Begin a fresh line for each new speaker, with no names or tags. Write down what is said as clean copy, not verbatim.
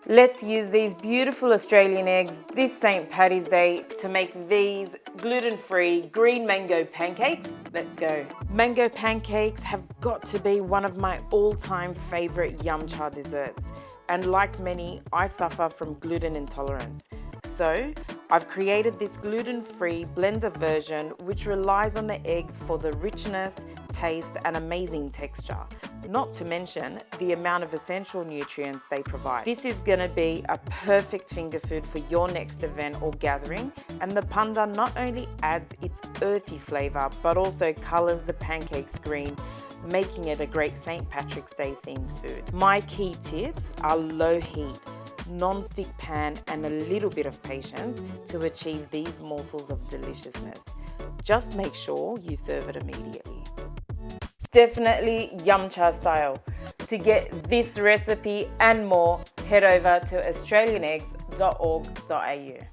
Let's use these beautiful Australian eggs this St. Paddy's Day to make these gluten-free green mango pancakes. Let's go. Mango pancakes have got to be one of my all-time favourite yum cha desserts. And like many, I suffer from gluten intolerance. So I've created this gluten-free blender version which relies on the eggs for the richness, taste and amazing texture. Not to mention the amount of essential nutrients they provide. This is going to be a perfect finger food for your next event or gathering, and the pandan not only adds its earthy flavour but also colours the pancakes green, making it a great St. Patrick's Day themed food. My key tips are low heat, non-stick pan and a little bit of patience to achieve these morsels of deliciousness. Just make sure you serve it immediately. Definitely yum cha style. To get this recipe and more, head over to australianeggs.org.au.